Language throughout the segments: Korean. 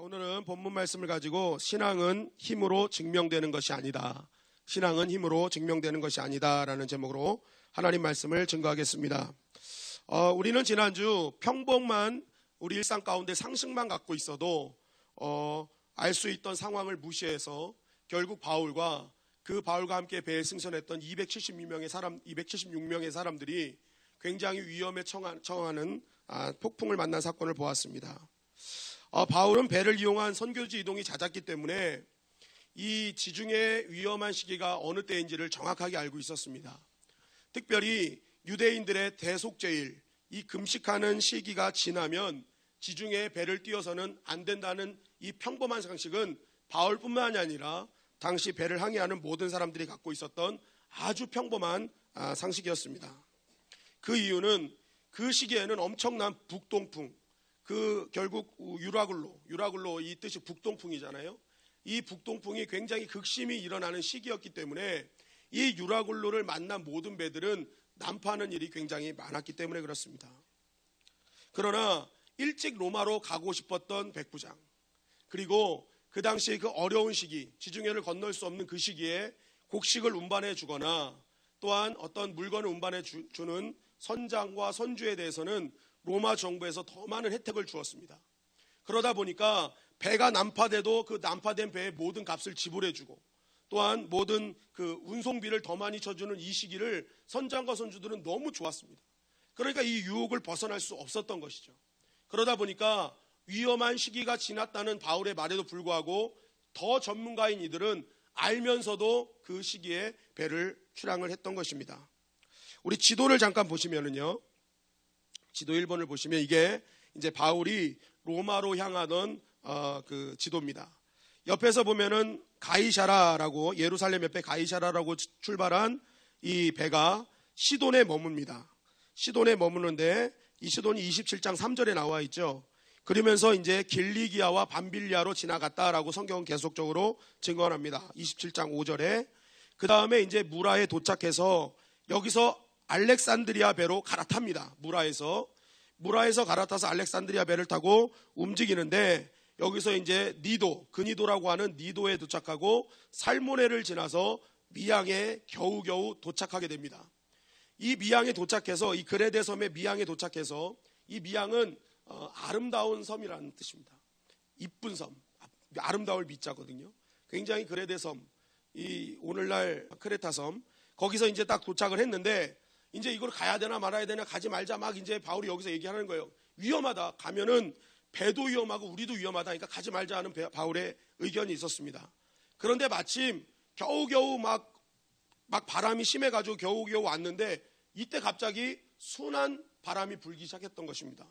오늘은 본문 말씀을 가지고 신앙은 힘으로 증명되는 것이 아니다. 신앙은 힘으로 증명되는 것이 아니다라는 제목으로 하나님 말씀을 증거하겠습니다. 우리는 지난주 평범한 우리 일상 가운데 상식만 갖고 있어도 알 수 있던 상황을 무시해서 결국 바울과 함께 배에 승선했던 276명의 사람들이 굉장히 위험에 처하는 폭풍을 만난 사건을 보았습니다. 바울은 배를 이용한 선교지 이동이 잦았기 때문에 이 지중해 위험한 시기가 어느 때인지를 정확하게 알고 있었습니다. 특별히 유대인들의 대속죄일, 이 금식하는 시기가 지나면 지중해 배를 띄어서는 안 된다는 이 평범한 상식은 바울뿐만이 아니라 당시 배를 항해하는 모든 사람들이 갖고 있었던 아주 평범한 상식이었습니다. 그 이유는 그 시기에는 엄청난 북동풍, 결국 유라굴로 이 뜻이 북동풍이잖아요. 이 북동풍이 굉장히 극심히 일어나는 시기였기 때문에 이 유라굴로를 만난 모든 배들은 난파하는 일이 굉장히 많았기 때문에 그렇습니다. 그러나 일찍 로마로 가고 싶었던 백부장, 그리고 그 당시에 그 어려운 시기, 지중해를 건널 수 없는 그 시기에 곡식을 운반해 주거나 또한 어떤 물건을 운반해 주는 선장과 선주에 대해서는 로마 정부에서 더 많은 혜택을 주었습니다. 그러다 보니까 배가 난파돼도 그 난파된 배의 모든 값을 지불해주고 또한 모든 그 운송비를 더 많이 쳐주는 이 시기를 선장과 선주들은 너무 좋았습니다. 그러니까 이 유혹을 벗어날 수 없었던 것이죠. 그러다 보니까 위험한 시기가 지났다는 바울의 말에도 불구하고 더 전문가인 이들은 알면서도 그 시기에 배를 출항을 했던 것입니다. 우리 지도를 잠깐 보시면은요. 지도 1번을 보시면 이게 이제 바울이 로마로 향하던 그 지도입니다. 옆에서 보면은 가이사라라고, 예루살렘 옆에 가이사라라고 출발한 이 배가 시돈에 머뭅니다. 시돈에 머무는데 이 시돈이 27장 3절에 나와 있죠. 그러면서 이제 길리기아와 밤빌리아로 지나갔다라고 성경은 계속적으로 증거합니다. 27장 5절에. 그 다음에 이제 무라에 도착해서 여기서 알렉산드리아 배로 갈아탑니다. 무라에서 갈아타서 알렉산드리아 배를 타고 움직이는데 여기서 이제 그니도라고 하는 니도에 도착하고 살모네를 지나서 미양에 겨우겨우 도착하게 됩니다. 이 미양에 도착해서, 이 그레데 섬의 미양에 도착해서, 이 미양은 아름다운 섬이라는 뜻입니다. 이쁜 섬, 아름다울 미자거든요. 굉장히 그레데 섬, 이 오늘날 크레타 섬, 거기서 이제 딱 도착을 했는데 이제 이걸 가야 되나 말아야 되나, 가지 말자 막 이제 바울이 여기서 얘기하는 거예요. 위험하다. 가면은 배도 위험하고 우리도 위험하다. 그러니까 가지 말자 하는 바울의 의견이 있었습니다. 그런데 마침 겨우겨우 막 바람이 심해가지고 겨우겨우 왔는데 이때 갑자기 순한 바람이 불기 시작했던 것입니다.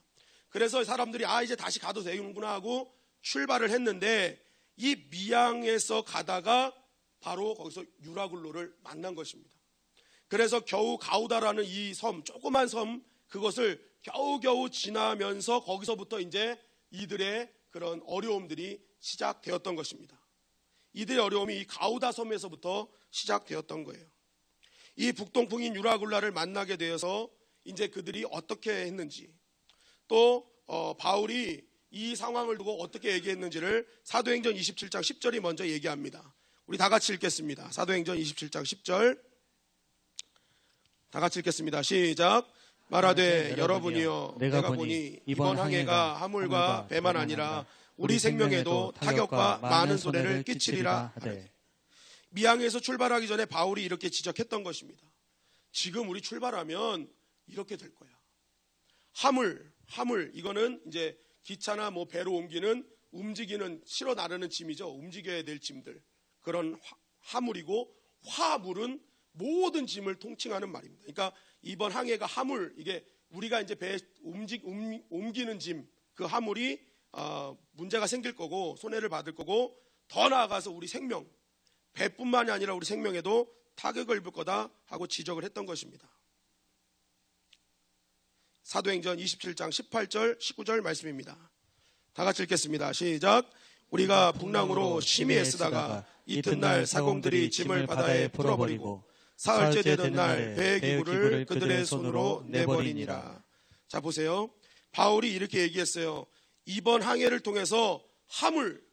그래서 사람들이 이제 다시 가도 되는구나 하고 출발을 했는데 이 미양에서 가다가 바로 거기서 유라굴로를 만난 것입니다. 그래서 겨우 가우다라는 이 섬, 조그만 섬, 그것을 겨우겨우 지나면서 거기서부터 이제 이들의 그런 어려움들이 시작되었던 것입니다. 이들의 어려움이 이 가우다 섬에서부터 시작되었던 거예요. 이 북동풍인 유라굴라를 만나게 되어서 이제 그들이 어떻게 했는지, 또 바울이 이 상황을 두고 어떻게 얘기했는지를 사도행전 27장 10절이 먼저 얘기합니다. 우리 다 같이 읽겠습니다. 사도행전 27장 10절 다 같이 읽겠습니다. 시작. 말하되 여러분이여 내가 보니 이번 항해가 화물과 배만 아니라 우리 생명에도 타격과 많은 손해를 끼치리라 하되. 미양에서 출발하기 전에 바울이 이렇게 지적했던 것입니다. 지금 우리 출발하면 이렇게 될 거야. 화물 이거는 이제 기차나 배로 옮기는 움직이는 실어 나르는 짐이죠. 움직여야 될 짐들, 그런 화물이고, 화물은 모든 짐을 통칭하는 말입니다. 그러니까 이번 항해가 화물, 이게 우리가 이제 배에 옮기는 짐, 그 화물이 문제가 생길 거고 손해를 받을 거고, 더 나아가서 우리 생명, 배뿐만이 아니라 우리 생명에도 타격을 입을 거다 하고 지적을 했던 것입니다. 사도행전 27장 18절 19절 말씀입니다. 다 같이 읽겠습니다. 시작. 우리가 풍랑으로 심히 애쓰다가 이튿날 사공들이 짐을 바다에 풀어버리고 사흘째 되던 날 배의 기구를 그들의 손으로 내버리니라. 자, 보세요. 바울이 이렇게 얘기했어요. 이번 항해를 통해서 화물,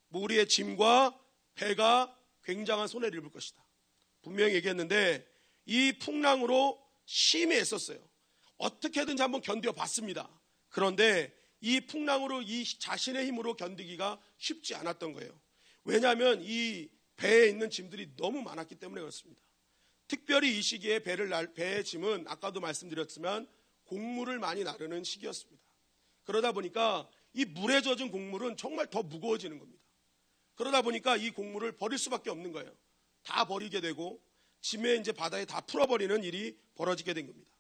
우리의 짐과 배가 굉장한 손해를 입을 것이다. 분명히 얘기했는데 이 풍랑으로 심히 애썼어요. 어떻게든지 한번 견뎌봤습니다. 그런데 이 풍랑으로 이 자신의 힘으로 견디기가 쉽지 않았던 거예요. 왜냐하면 이 배에 있는 짐들이 너무 많았기 때문에 그렇습니다. 특별히 이 시기에 배의 짐은 아까도 말씀드렸지만 곡물을 많이 나르는 시기였습니다. 그러다 보니까 이 물에 젖은 곡물은 정말 더 무거워지는 겁니다. 그러다 보니까 이 곡물을 버릴 수밖에 없는 거예요. 다 버리게 되고 짐에 이제 바다에 다 풀어버리는 일이 벌어지게 된 겁니다.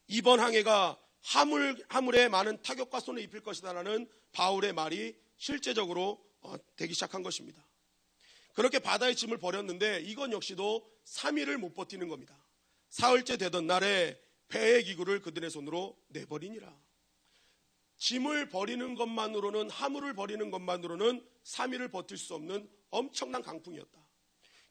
이번 항해가 화물에 많은 타격과 손을 입힐 것이다라는 바울의 말이 실제적으로 되기 시작한 것입니다. 그렇게 바다의 짐을 버렸는데 이건 역시도 3일을 못 버티는 겁니다. 사흘째 되던 날에 배의 기구를 그들의 손으로 내버리니라. 짐을 버리는 것만으로는, 화물을 버리는 것만으로는 3일을 버틸 수 없는 엄청난 강풍이었다.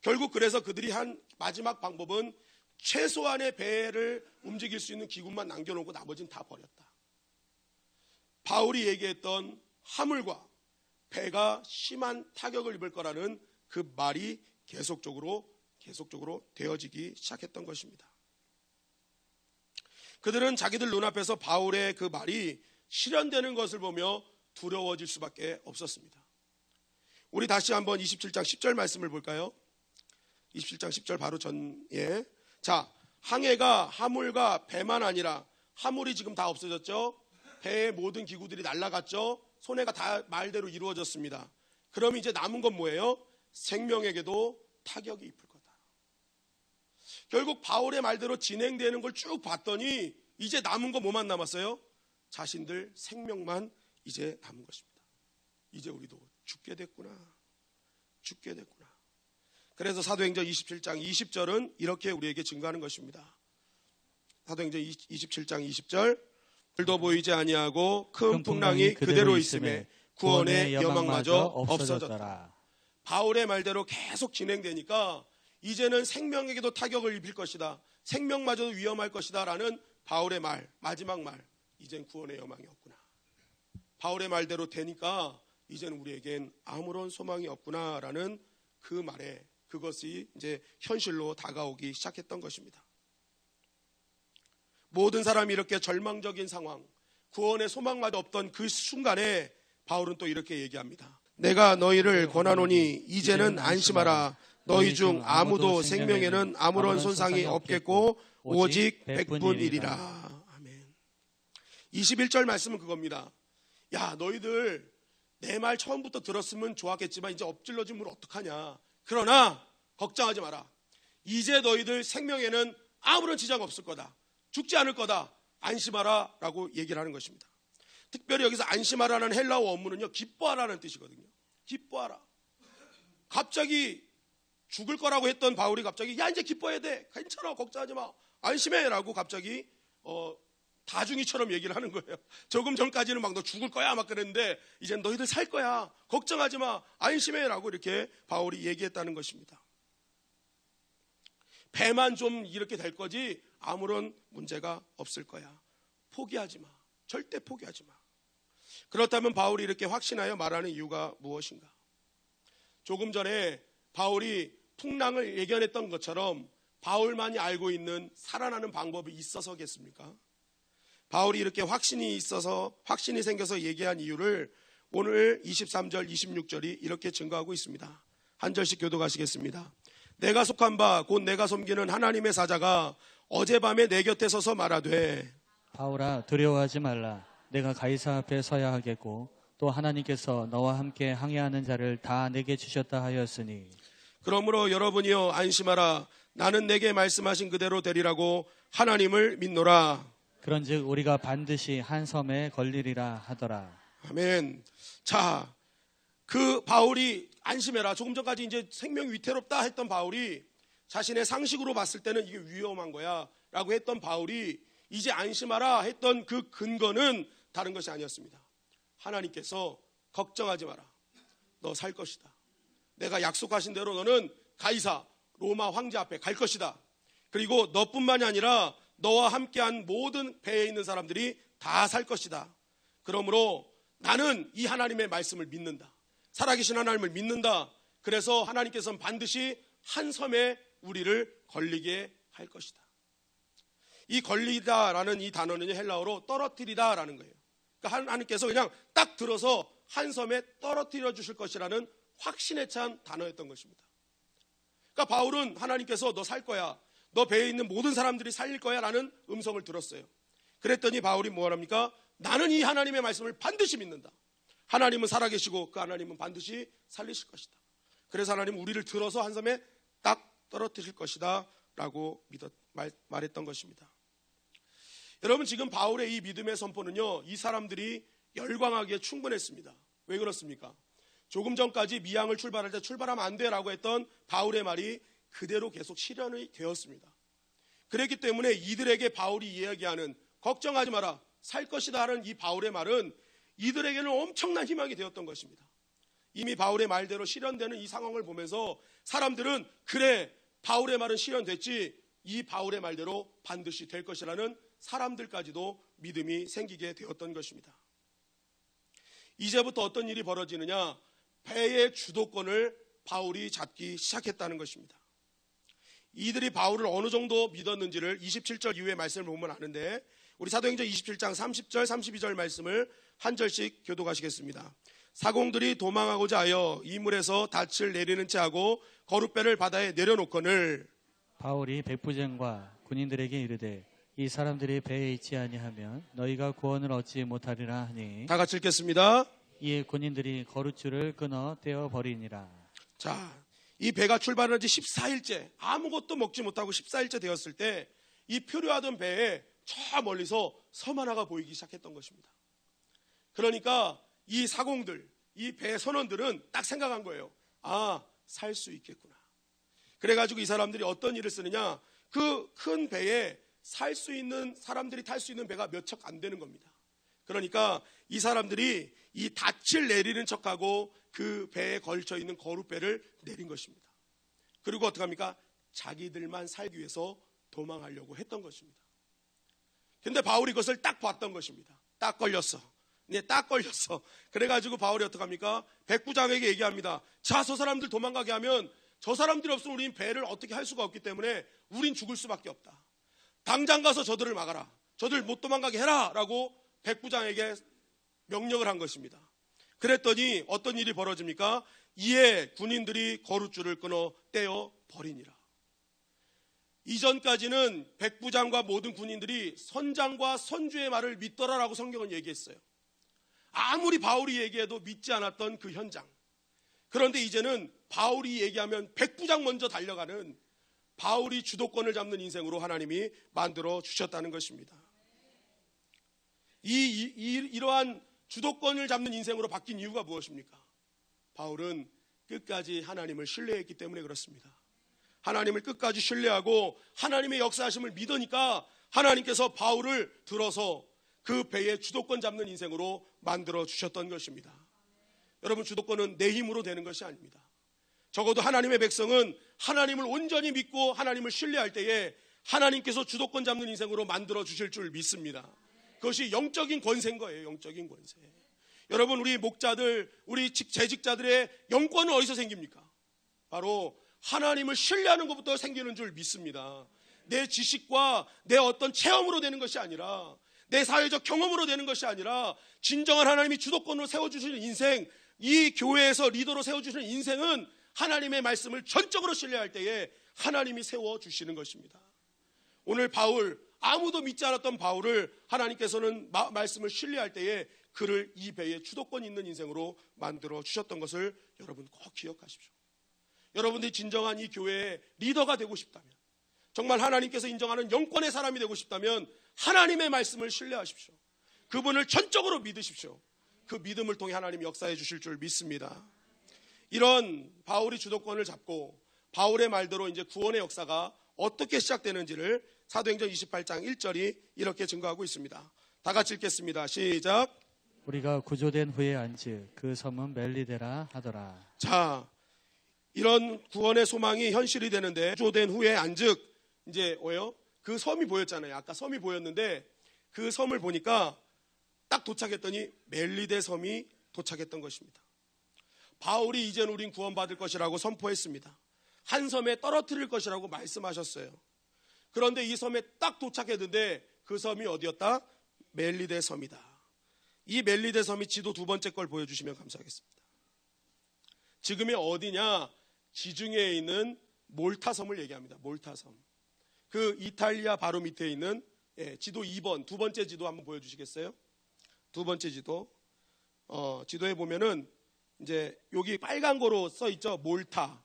결국 그래서 그들이 한 마지막 방법은 최소한의 배를 움직일 수 있는 기구만 남겨놓고 나머지는 다 버렸다. 바울이 얘기했던 화물과 배가 심한 타격을 입을 거라는 그 말이 계속적으로 되어지기 시작했던 것입니다. 그들은 자기들 눈앞에서 바울의 그 말이 실현되는 것을 보며 두려워질 수밖에 없었습니다. 우리 다시 한번 27장 10절 말씀을 볼까요? 27장 10절 바로 전에, 자, 항해가 화물과 배만 아니라, 화물이 지금 다 없어졌죠. 배의 모든 기구들이 날아갔죠. 손해가 다 말대로 이루어졌습니다. 그럼 이제 남은 건 뭐예요? 생명에게도 타격이 입을 거다. 결국 바울의 말대로 진행되는 걸 쭉 봤더니 이제 남은 거 뭐만 남았어요? 자신들 생명만 이제 남은 것입니다. 이제 우리도 죽게 됐구나. 그래서 사도행전 27장 20절은 이렇게 우리에게 증거하는 것입니다. 사도행전 27장 20절, 불도 보이지 아니하고 큰 풍랑이 그대로 있음에 구원의 여망마저 없어졌더라. 바울의 말대로 계속 진행되니까 이제는 생명에게도 타격을 입힐 것이다. 생명마저도 위험할 것이다 라는 바울의 말, 마지막 말, 이젠 구원의 여망이 없구나. 바울의 말대로 되니까 이제는 우리에겐 아무런 소망이 없구나 라는 그 말에 그것이 이제 현실로 다가오기 시작했던 것입니다. 모든 사람이 이렇게 절망적인 상황, 구원의 소망마저 없던 그 순간에 바울은 또 이렇게 얘기합니다. 내가 너희를 권하노니 이제는 안심하라. 너희 중 아무도 생명에는 아무런 손상이 없겠고 오직 백분이리라. 아멘. 21절 말씀은 그겁니다. 야, 너희들 내 말 처음부터 들었으면 좋았겠지만 이제 엎질러지면 어떡하냐. 그러나 걱정하지 마라. 이제 너희들 생명에는 아무런 지장 없을 거다. 죽지 않을 거다. 안심하라 라고 얘기를 하는 것입니다. 특별히 여기서 안심하라는 헬라어 원문은요, 기뻐하라는 뜻이거든요. 기뻐하라. 갑자기 죽을 거라고 했던 바울이 갑자기 야, 이제 기뻐해야 돼. 괜찮아. 걱정하지 마. 안심해 라고 갑자기 다중이처럼 얘기를 하는 거예요. 조금 전까지는 막 너 죽을 거야 막 그랬는데 이젠 너희들 살 거야. 걱정하지 마. 안심해 라고 이렇게 바울이 얘기했다는 것입니다. 배만 좀 이렇게 될 거지 아무런 문제가 없을 거야. 포기하지 마. 절대 포기하지 마. 그렇다면 바울이 이렇게 확신하여 말하는 이유가 무엇인가? 조금 전에 바울이 풍랑을 예견했던 것처럼 바울만이 알고 있는 살아나는 방법이 있어서겠습니까? 바울이 이렇게 확신이 생겨서 얘기한 이유를 오늘 23절, 26절이 이렇게 증거하고 있습니다. 한 절씩 교독하시겠습니다. 내가 속한 바 곧 내가 섬기는 하나님의 사자가 어젯밤에 내 곁에 서서 말하되 바울아 두려워하지 말라. 내가 가이사 앞에 서야 하겠고 또 하나님께서 너와 함께 항해하는 자를 다 내게 주셨다 하였으니 그러므로 여러분이여 안심하라. 나는 내게 말씀하신 그대로 되리라고 하나님을 믿노라. 그런즉 우리가 반드시 한 섬에 걸리리라 하더라. 아멘. 자, 그 바울이 안심해라. 조금 전까지 이제 생명이 위태롭다 했던 바울이 자신의 상식으로 봤을 때는 이게 위험한 거야 라고 했던 바울이 이제 안심하라 했던 그 근거는 다른 것이 아니었습니다. 하나님께서 걱정하지 마라. 너 살 것이다. 내가 약속하신 대로 너는 가이사 로마 황제 앞에 갈 것이다. 그리고 너뿐만이 아니라 너와 함께한 모든 배에 있는 사람들이 다 살 것이다. 그러므로 나는 이 하나님의 말씀을 믿는다. 살아계신 하나님을 믿는다. 그래서 하나님께서는 반드시 한 섬에 우리를 걸리게 할 것이다. 이 걸리다라는 이 단어는 헬라어로 떨어뜨리다라는 거예요. 그러니까 하나님께서 그냥 딱 들어서 한 섬에 떨어뜨려 주실 것이라는 확신에 찬 단어였던 것입니다. 그러니까 바울은 하나님께서 너 살 거야, 너 배에 있는 모든 사람들이 살릴 거야 라는 음성을 들었어요. 그랬더니 바울이 뭐랍니까? 나는 이 하나님의 말씀을 반드시 믿는다. 하나님은 살아계시고 그 하나님은 반드시 살리실 것이다. 그래서 하나님은 우리를 들어서 한 섬에 딱 떨어뜨릴 것이다 라고 말했던 것입니다. 여러분, 지금 바울의 이 믿음의 선포는요, 이 사람들이 열광하기에 충분했습니다. 왜 그렇습니까? 조금 전까지 미항을 출발할 때 출발하면 안 돼라고 했던 바울의 말이 그대로 계속 실현이 되었습니다. 그랬기 때문에 이들에게 바울이 이야기하는 걱정하지 마라, 살 것이다 하는 이 바울의 말은 이들에게는 엄청난 희망이 되었던 것입니다. 이미 바울의 말대로 실현되는 이 상황을 보면서 사람들은 그래, 바울의 말은 실현됐지, 이 바울의 말대로 반드시 될 것이라는 사람들까지도 믿음이 생기게 되었던 것입니다. 이제부터 어떤 일이 벌어지느냐? 배의 주도권을 바울이 잡기 시작했다는 것입니다. 이들이 바울을 어느 정도 믿었는지를 27절 이후의 말씀을 보면 아는데, 우리 사도행전 27장 30절 32절 말씀을 한 절씩 교독하시겠습니다. 사공들이 도망하고자 하여 이물에서 닻을 내리는 채 하고 거룻배를 바다에 내려놓거늘 바울이 백부장과 군인들에게 이르되 이 사람들이 배에 있지 아니하면 너희가 구원을 얻지 못하리라 하니, 다 같이 읽겠습니다. 이에 군인들이 거룻줄을 끊어 떼어버리니라. 자, 이 배가 출발한 지 14일째, 아무것도 먹지 못하고 14일째 되었을 때 이 표류하던 배에 저 멀리서 섬 하나가 보이기 시작했던 것입니다. 그러니까 이 사공들, 이 배 선원들은 딱 생각한 거예요. 아, 살 수 있겠구나. 그래가지고 이 사람들이 어떤 일을 쓰느냐, 그 큰 배에 살 수 있는 사람들이 탈 수 있는 배가 몇 척 안 되는 겁니다. 그러니까 이 사람들이 이 닻을 내리는 척하고 그 배에 걸쳐 있는 거룻배를 내린 것입니다. 그리고 어떻게 합니까? 자기들만 살기 위해서 도망하려고 했던 것입니다. 근데 바울이 그것을 딱 봤던 것입니다. 딱 걸렸어. 네, 딱 걸렸어. 그래가지고 바울이 어떻게 합니까? 백부장에게 얘기합니다. 자, 저 사람들 도망가게 하면 저 사람들이 없으면 우린 배를 어떻게 할 수가 없기 때문에 우린 죽을 수밖에 없다. 당장 가서 저들을 막아라. 저들 못 도망가게 해라 라고 백부장에게 명령을 한 것입니다. 그랬더니 어떤 일이 벌어집니까? 이에 군인들이 거룻줄을 끊어 떼어 버리니라. 이전까지는 백부장과 모든 군인들이 선장과 선주의 말을 믿더라라고 성경은 얘기했어요. 아무리 바울이 얘기해도 믿지 않았던 그 현장. 그런데 이제는 바울이 얘기하면 백부장 먼저 달려가는 바울이 주도권을 잡는 인생으로 하나님이 만들어 주셨다는 것입니다. 이러한 주도권을 잡는 인생으로 바뀐 이유가 무엇입니까? 바울은 끝까지 하나님을 신뢰했기 때문에 그렇습니다. 하나님을 끝까지 신뢰하고 하나님의 역사하심을 믿으니까 하나님께서 바울을 들어서 그 배의 주도권 잡는 인생으로 만들어 주셨던 것입니다. 여러분, 주도권은 내 힘으로 되는 것이 아닙니다. 적어도 하나님의 백성은 하나님을 온전히 믿고 하나님을 신뢰할 때에 하나님께서 주도권 잡는 인생으로 만들어 주실 줄 믿습니다. 그것이 영적인 권세인 거예요. 영적인 권세. 여러분, 우리 목자들, 우리 재직자들의 영권은 어디서 생깁니까? 바로 하나님을 신뢰하는 것부터 생기는 줄 믿습니다. 내 지식과 내 어떤 체험으로 되는 것이 아니라, 내 사회적 경험으로 되는 것이 아니라, 진정한 하나님이 주도권으로 세워주시는 인생, 이 교회에서 리더로 세워주시는 인생은 하나님의 말씀을 전적으로 신뢰할 때에 하나님이 세워주시는 것입니다. 오늘 바울, 아무도 믿지 않았던 바울을 하나님께서는 말씀을 신뢰할 때에 그를 이 배에 주도권 있는 인생으로 만들어 주셨던 것을 여러분 꼭 기억하십시오. 여러분들이 진정한 이 교회의 리더가 되고 싶다면, 정말 하나님께서 인정하는 영권의 사람이 되고 싶다면 하나님의 말씀을 신뢰하십시오. 그분을 전적으로 믿으십시오. 그 믿음을 통해 하나님이 역사해 주실 줄 믿습니다. 이런 바울이 주도권을 잡고 바울의 말대로 이제 구원의 역사가 어떻게 시작되는지를 사도행전 28장 1절이 이렇게 증거하고 있습니다. 다 같이 읽겠습니다. 시작. 우리가 구조된 후에 안즉 그 섬은 멜리데라 하더라. 자, 이런 구원의 소망이 현실이 되는데 구조된 후에 안즉, 이제 뭐예요? 그 섬이 보였잖아요. 아까 섬이 보였는데 그 섬을 보니까 딱 도착했더니 멜리데 섬이 도착했던 것입니다. 바울이 이제는 우린 구원받을 것이라고 선포했습니다. 한 섬에 떨어뜨릴 것이라고 말씀하셨어요. 그런데 이 섬에 딱 도착했는데 그 섬이 어디였다? 멜리데 섬이다. 이 멜리데 섬이 지도 두 번째 걸 보여주시면 감사하겠습니다. 지금이 어디냐? 지중해에 있는 몰타 섬을 얘기합니다. 몰타 섬. 그 이탈리아 바로 밑에 있는 지도 2번, 두 번째 지도 한번 보여주시겠어요? 두 번째 지도. 지도에 보면은 이제 여기 빨간 거로 써 있죠. 몰타.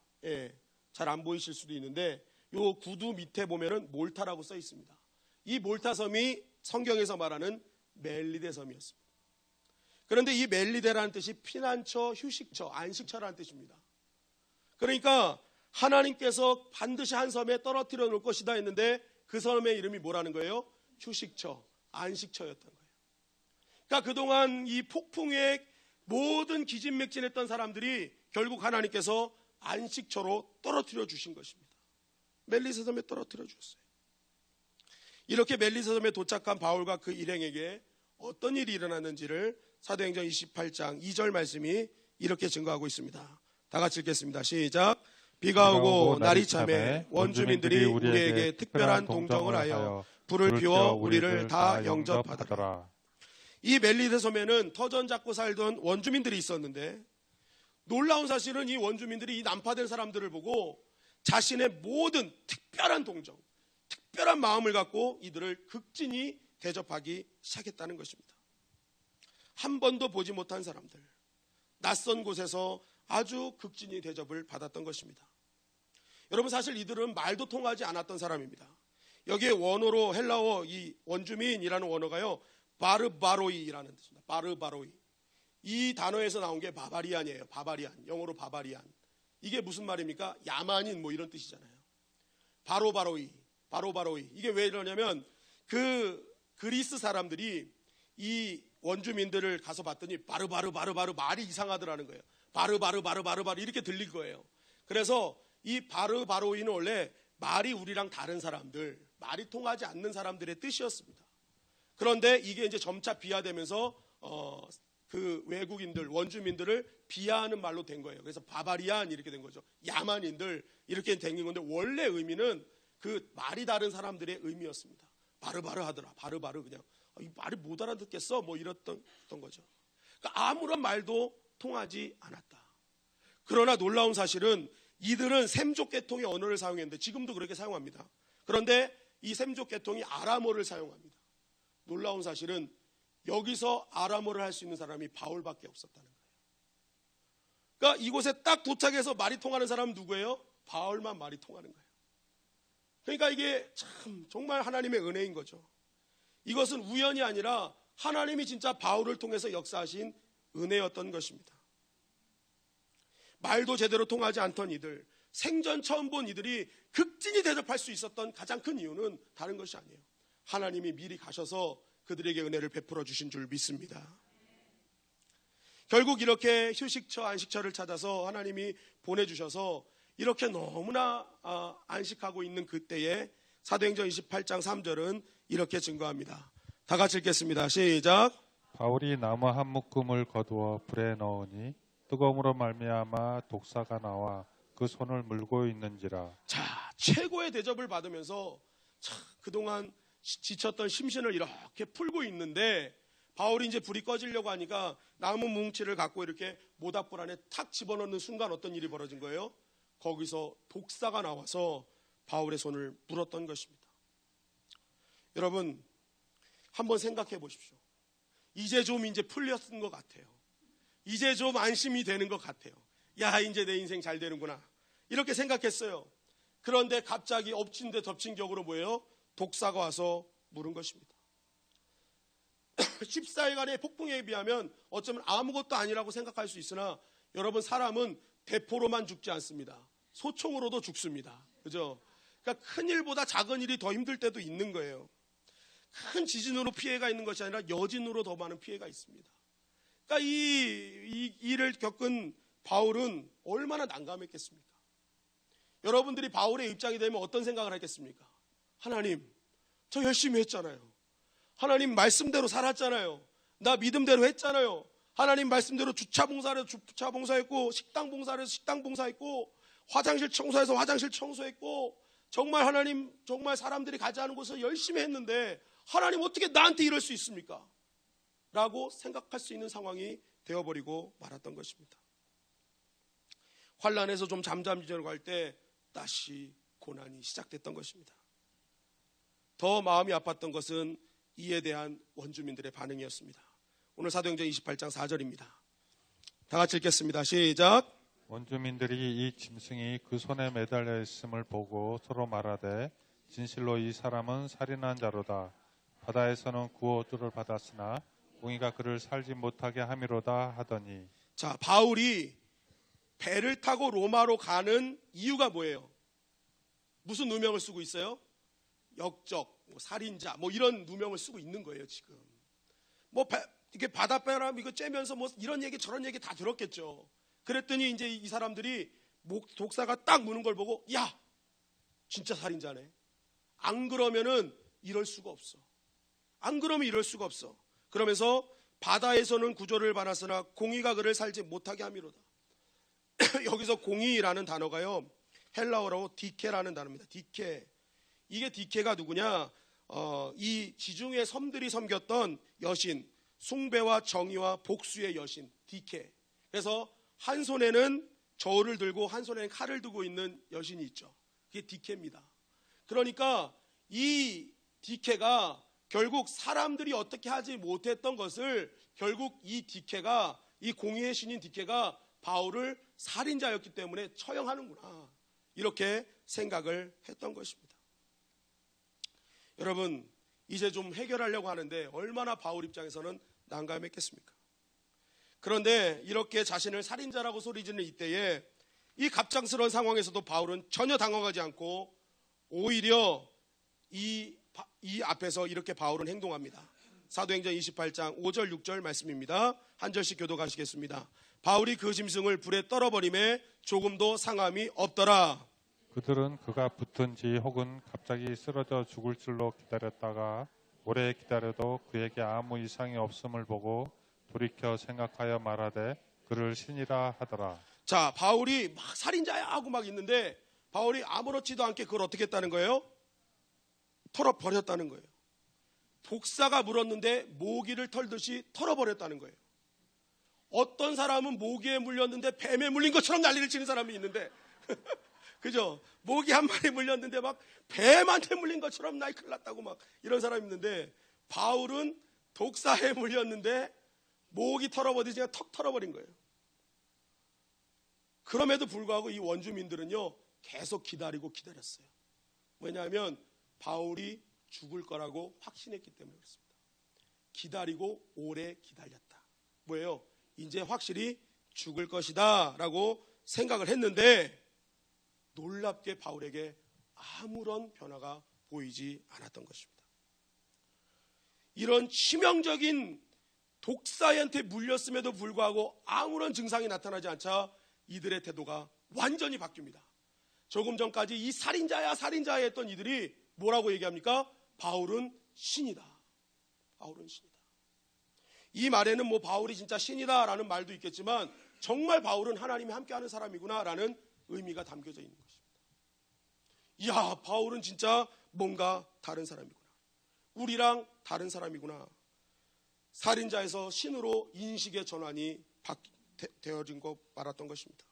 잘 안 보이실 수도 있는데 요 구두 밑에 보면은 몰타라고 써 있습니다. 이 몰타 섬이 성경에서 말하는 멜리데 섬이었습니다. 그런데 이 멜리데라는 뜻이 피난처, 휴식처, 안식처라는 뜻입니다. 그러니까 하나님께서 반드시 한 섬에 떨어뜨려 놓을 것이다 했는데 그 섬의 이름이 뭐라는 거예요? 휴식처, 안식처였던 거예요. 그러니까 그동안 이 폭풍에 모든 기진맥진했던 사람들이 결국 하나님께서 안식처로 떨어뜨려 주신 것입니다. 멜리세 섬에 떨어뜨려 주셨어요. 이렇게 멜리세 섬에 도착한 바울과 그 일행에게 어떤 일이 일어났는지를 사도행전 28장 2절 말씀이 이렇게 증거하고 있습니다. 다 같이 읽겠습니다. 시작. 비가 오고 날이 참해 원주민들이 우리에게 특별한 동정을 하여 불을 피워 우리를 다 영접하더라. 이 멜리세 섬에는 터전 잡고 살던 원주민들이 있었는데 놀라운 사실은 이 원주민들이 이 난파된 사람들을 보고 자신의 모든 특별한 동정, 특별한 마음을 갖고 이들을 극진히 대접하기 시작했다는 것입니다. 한 번도 보지 못한 사람들, 낯선 곳에서 아주 극진히 대접을 받았던 것입니다. 여러분, 사실 이들은 말도 통하지 않았던 사람입니다. 여기에 원어로 헬라어 이 원주민이라는 원어가요, 바르바로이라는 뜻입니다. 바르바로이. 이 단어에서 나온 게 바바리안이에요. 바바리안. 영어로 바바리안. 이게 무슨 말입니까? 야만인 뭐 이런 뜻이잖아요. 바로바로이. 바로바로이. 이게 왜 이러냐면 그 그리스 사람들이 이 원주민들을 가서 봤더니 바르바르 말이 이상하더라는 거예요. 바르 이렇게 들릴 거예요. 그래서 이 바르바로이는 원래 말이 우리랑 다른 사람들, 말이 통하지 않는 사람들의 뜻이었습니다. 그런데 이게 이제 점차 비하되면서 그 외국인들, 원주민들을 비하하는 말로 된 거예요. 그래서 바바리안 이렇게 된 거죠. 야만인들 이렇게 된 건데 원래 의미는 그 말이 다른 사람들의 의미였습니다. 바르바르 하더라. 바르바르 그냥 이 말이 못 알아듣겠어 뭐 이랬던 거죠. 그러니까 아무런 말도 통하지 않았다. 그러나 놀라운 사실은 이들은 셈족 계통의 언어를 사용했는데 지금도 그렇게 사용합니다. 그런데 이 셈족 계통이 아람어를 사용합니다. 놀라운 사실은 여기서 아람어를 할 수 있는 사람이 바울밖에 없었다는 거예요. 그러니까 이곳에 딱 도착해서 말이 통하는 사람은 누구예요? 바울만 말이 통하는 거예요. 그러니까 이게 참 정말 하나님의 은혜인 거죠. 이것은 우연이 아니라 하나님이 진짜 바울을 통해서 역사하신 은혜였던 것입니다. 말도 제대로 통하지 않던 이들, 생전 처음 본 이들이 극진히 대접할 수 있었던 가장 큰 이유는 다른 것이 아니에요. 하나님이 미리 가셔서 그들에게 은혜를 베풀어 주신 줄 믿습니다. 결국 이렇게 휴식처, 안식처를 찾아서 하나님이 보내주셔서 이렇게 너무나 안식하고 있는 그때에 사도행전 28장 3절은 이렇게 증거합니다. 다 같이 읽겠습니다. 시작. 바울이 나무 한 묶음을 거두어 불에 넣으니 뜨거움으로 말미암아 독사가 나와 그 손을 물고 있는지라. 자, 최고의 대접을 받으면서 그동안 지쳤던 심신을 이렇게 풀고 있는데 바울이 이제 불이 꺼지려고 하니까 나무 뭉치를 갖고 이렇게 모닥불 안에 탁 집어넣는 순간 어떤 일이 벌어진 거예요? 거기서 독사가 나와서 바울의 손을 물었던 것입니다. 여러분, 한번 생각해 보십시오. 이제 좀 풀렸던 것 같아요. 이제 좀 안심이 되는 것 같아요. 야, 이제 내 인생 잘 되는구나. 이렇게 생각했어요. 그런데 갑자기 엎친 데 덮친 격으로 뭐예요? 독사가 와서 물은 것입니다. 14일간의 폭풍에 비하면 어쩌면 아무것도 아니라고 생각할 수 있으나 여러분, 사람은 대포로만 죽지 않습니다. 소총으로도 죽습니다. 그죠? 그러니까 큰 일보다 작은 일이 더 힘들 때도 있는 거예요. 큰 지진으로 피해가 있는 것이 아니라 여진으로 더 많은 피해가 있습니다. 그러니까 이 일을 겪은 바울은 얼마나 난감했겠습니까? 여러분들이 바울의 입장이 되면 어떤 생각을 하겠습니까? 하나님, 저 열심히 했잖아요. 하나님 말씀대로 살았잖아요. 나 믿음대로 했잖아요. 하나님 말씀대로 주차 봉사를 해서 주차 봉사했고, 식당 봉사를 해서 식당 봉사했고, 화장실 청소해서 화장실 청소했고, 정말 하나님 정말 사람들이 가지 않은 곳을 열심히 했는데 하나님 어떻게 나한테 이럴 수 있습니까? 라고 생각할 수 있는 상황이 되어버리고 말았던 것입니다. 환란에서 좀 잠잠해지려고 할 때 다시 고난이 시작됐던 것입니다. 더 마음이 아팠던 것은 이에 대한 원주민들의 반응이었습니다. 오늘 사도행전 28장 4절입니다. 다 같이 읽겠습니다. 시작. 원주민들이 이 짐승이 그 손에 매달려 있음을 보고 서로 말하되 진실로 이 사람은 살인한 자로다. 바다에서는 구원을 받았으나 공의가 그를 살지 못하게 함이로다 하더니. 자, 바울이 배를 타고 로마로 가는 이유가 뭐예요? 무슨 누명을 쓰고 있어요? 역적, 살인자, 이런 누명을 쓰고 있는 거예요, 지금. 이렇게 바닷바람 이거 쬐면서 이런 얘기 저런 얘기 다 들었겠죠. 그랬더니 이제 이 사람들이 독사가 딱 무는 걸 보고, 야, 진짜 살인자네. 안 그러면은 이럴 수가 없어. 안 그러면 이럴 수가 없어. 그러면서 바다에서는 구조를 받았으나 공의가 그를 살지 못하게 함이로다. 여기서 공의라는 단어가요, 헬라어로 디케라는 단어입니다. 디케. 이게 디케가 누구냐? 이 지중해 섬들이 섬겼던 여신, 숭배와 정의와 복수의 여신 디케. 그래서 한 손에는 저울을 들고 한 손에는 칼을 두고 있는 여신이 있죠. 그게 디케입니다. 그러니까 이 디케가 결국 사람들이 어떻게 하지 못했던 것을 결국 이 디케가, 이 공의의 신인 디케가 바울을 살인자였기 때문에 처형하는구나, 이렇게 생각을 했던 것입니다. 여러분, 이제 좀 해결하려고 하는데 얼마나 바울 입장에서는 난감했겠습니까? 그런데 이렇게 자신을 살인자라고 소리지는 이때에 이 갑작스러운 상황에서도 바울은 전혀 당황하지 않고 오히려 이 앞에서 이렇게 바울은 행동합니다. 사도행전 28장 5절 6절 말씀입니다. 한 절씩 교독하시겠습니다. 바울이 그 짐승을 불에 떨어버림에 조금도 상함이 없더라. 그들은 그가 붙은지 혹은 갑자기 쓰러져 죽을 줄로 기다렸다가 오래 기다려도 그에게 아무 이상이 없음을 보고 돌이켜 생각하여 말하되 그를 신이라 하더라. 자, 바울이 막 살인자야 하고 막 있는데 바울이 아무렇지도 않게 그걸 어떻게 했다는 거예요? 털어버렸다는 거예요. 독사가 물었는데 모기를 털듯이 털어버렸다는 거예요. 어떤 사람은 모기에 물렸는데 뱀에 물린 것처럼 난리를 치는 사람이 있는데 그죠? 모기 한 마리 물렸는데 막 뱀한테 물린 것처럼 나이 큰일 났다고 막 이런 사람이 있는데, 바울은 독사에 물렸는데 모기 털어버리지 그냥 턱 털어버린 거예요. 그럼에도 불구하고 이 원주민들은요 계속 기다리고 기다렸어요. 왜냐하면 바울이 죽을 거라고 확신했기 때문에 그렇습니다. 기다리고 오래 기다렸다. 뭐예요? 이제 확실히 죽을 것이다 라고 생각을 했는데 놀랍게 바울에게 아무런 변화가 보이지 않았던 것입니다. 이런 치명적인 독사한테 물렸음에도 불구하고 아무런 증상이 나타나지 않자 이들의 태도가 완전히 바뀝니다. 조금 전까지 이 살인자야 살인자야 했던 이들이 뭐라고 얘기합니까? 바울은 신이다. 바울은 신이다. 이 말에는 뭐 바울이 진짜 신이다라는 말도 있겠지만 정말 바울은 하나님이 함께하는 사람이구나라는 의미가 담겨져 있는 것입니다. 이야, 바울은 진짜 뭔가 다른 사람이구나. 우리랑 다른 사람이구나. 살인자에서 신으로 인식의 전환이 되어진 것 말았던 것입니다.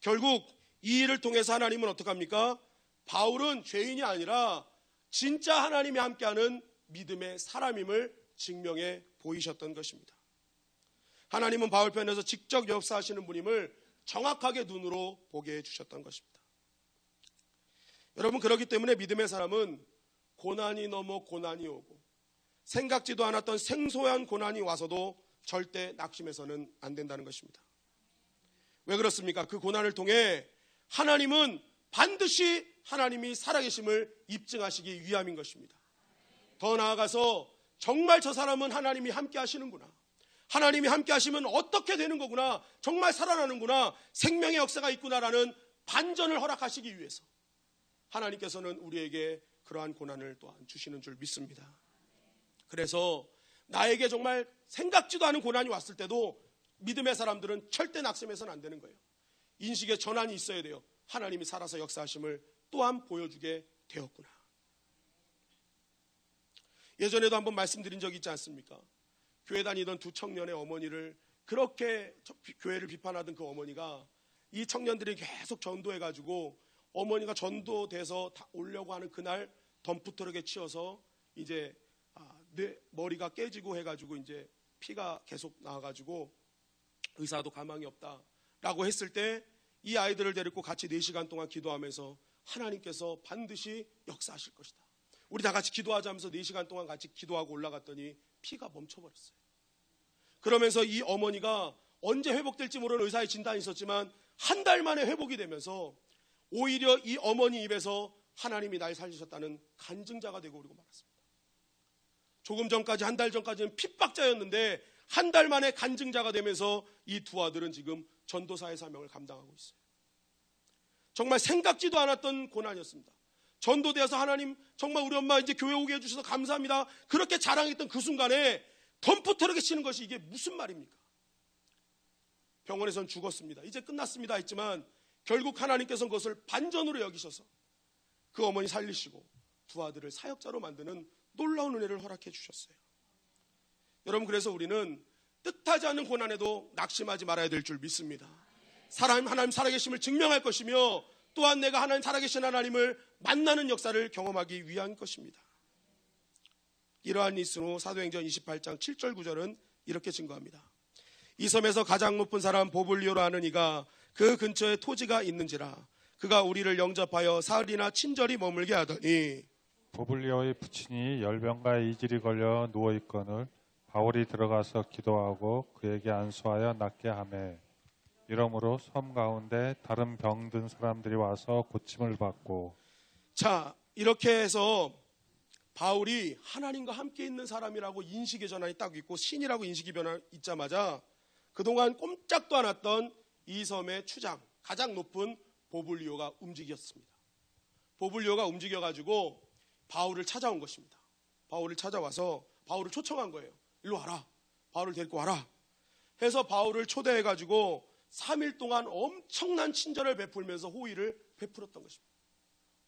결국 이 일을 통해서 하나님은 어떻게 합니까? 바울은 죄인이 아니라 진짜 하나님이 함께하는 믿음의 사람임을 증명해 보이셨던 것입니다. 하나님은 바울 편에서 직접 역사하시는 분임을 정확하게 눈으로 보게 해주셨던 것입니다. 여러분, 그렇기 때문에 믿음의 사람은 고난이 넘어 고난이 오고 생각지도 않았던 생소한 고난이 와서도 절대 낙심해서는 안 된다는 것입니다. 왜 그렇습니까? 그 고난을 통해 하나님은 반드시 하나님이 살아계심을 입증하시기 위함인 것입니다. 더 나아가서 정말 저 사람은 하나님이 함께 하시는구나, 하나님이 함께 하시면 어떻게 되는 거구나, 정말 살아나는구나, 생명의 역사가 있구나라는 반전을 허락하시기 위해서 하나님께서는 우리에게 그러한 고난을 또한 주시는 줄 믿습니다. 그래서 나에게 정말 생각지도 않은 고난이 왔을 때도 믿음의 사람들은 절대 낙심해서는 안 되는 거예요. 인식의 전환이 있어야 돼요. 하나님이 살아서 역사하심을 또한 보여주게 되었구나. 예전에도 한번 말씀드린 적이 있지 않습니까? 교회 다니던 두 청년의 어머니를 그렇게 교회를 비판하던 그 어머니가 이 청년들이 계속 전도해가지고 어머니가 전도돼서 오려고 하는 그날 덤프트럭에 치여서 이제 머리가 깨지고 해가지고 이제 피가 계속 나와가지고 의사도 가망이 없다라고 했을 때 이 아이들을 데리고 같이 4시간 동안 기도하면서 하나님께서 반드시 역사하실 것이다. 우리 다 같이 기도하자면서 4시간 동안 같이 기도하고 올라갔더니 피가 멈춰버렸어요. 그러면서 이 어머니가 언제 회복될지 모르는 의사의 진단이 있었지만 한 달 만에 회복이 되면서 오히려 이 어머니 입에서 하나님이 날 살리셨다는 간증자가 되고 그러고 말았습니다. 조금 전까지, 한 달 전까지는 핍박자였는데 한 달 만에 간증자가 되면서 이 두 아들은 지금 전도사의 사명을 감당하고 있어요. 정말 생각지도 않았던 고난이었습니다. 전도되어서 하나님 정말 우리 엄마 이제 교회 오게 해주셔서 감사합니다. 그렇게 자랑했던 그 순간에 덤프트럭에 치는 것이 이게 무슨 말입니까? 병원에선 죽었습니다. 이제 끝났습니다 했지만 결국 하나님께서는 그것을 반전으로 여기셔서 그 어머니 살리시고 두 아들을 사역자로 만드는 놀라운 은혜를 허락해 주셨어요. 여러분, 그래서 우리는 뜻하지 않은 고난에도 낙심하지 말아야 될 줄 믿습니다. 하나님 살아계심을 증명할 것이며 또한 내가 하나님 살아계신 하나님을 만나는 역사를 경험하기 위한 것입니다. 이러한 일으로 사도행전 28장 7절 9절은 이렇게 증거합니다. 이 섬에서 가장 높은 사람 보블리오라 하는 이가 그 근처에 토지가 있는지라 그가 우리를 영접하여 사흘이나 친절히 머물게 하더니 보블리오의 부친이 열병과 이질이 걸려 누워있거늘 바울이 들어가서 기도하고 그에게 안수하여 낫게 하매 이러므로 섬 가운데 다른 병든 사람들이 와서 고침을 받고. 자, 이렇게 해서 바울이 하나님과 함께 있는 사람이라고 인식의 전환이 딱 있고 신이라고 인식이 있자마자 그동안 꼼짝도 않았던 이 섬의 추장, 가장 높은 보블리오가 움직였습니다. 보블리오가 움직여가지고 바울을 찾아온 것입니다. 바울을 찾아와서 바울을 초청한 거예요. 일로 와라. 바울을 데리고 와라. 해서 바울을 초대해가지고 3일 동안 엄청난 친절을 베풀면서 호의를 베풀었던 것입니다.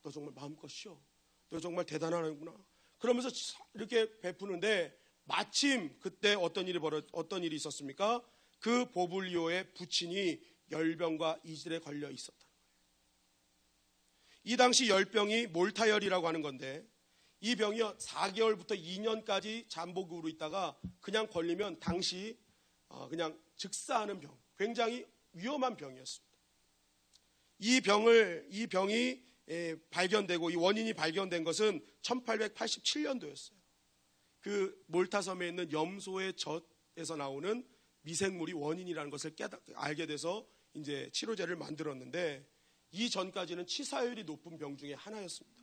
너 정말 마음껏 쉬어. 너 정말 대단하구나. 그러면서 이렇게 베푸는데 마침 그때 어떤 일이 있었습니까? 그 보블리오의 부친이 열병과 이질에 걸려 있었다. 이 당시 열병이 몰타열이라고 하는 건데 이 병이 4개월부터 2년까지 잠복으로 있다가 그냥 걸리면 당시 그냥 즉사하는 병, 굉장히 위험한 병이었습니다. 이 병이 발견되고 이 원인이 발견된 것은 1887년도였어요. 그 몰타섬에 있는 염소의 젖에서 나오는 미생물이 원인이라는 것을 알게 돼서 이제 치료제를 만들었는데 이 전까지는 치사율이 높은 병 중에 하나였습니다.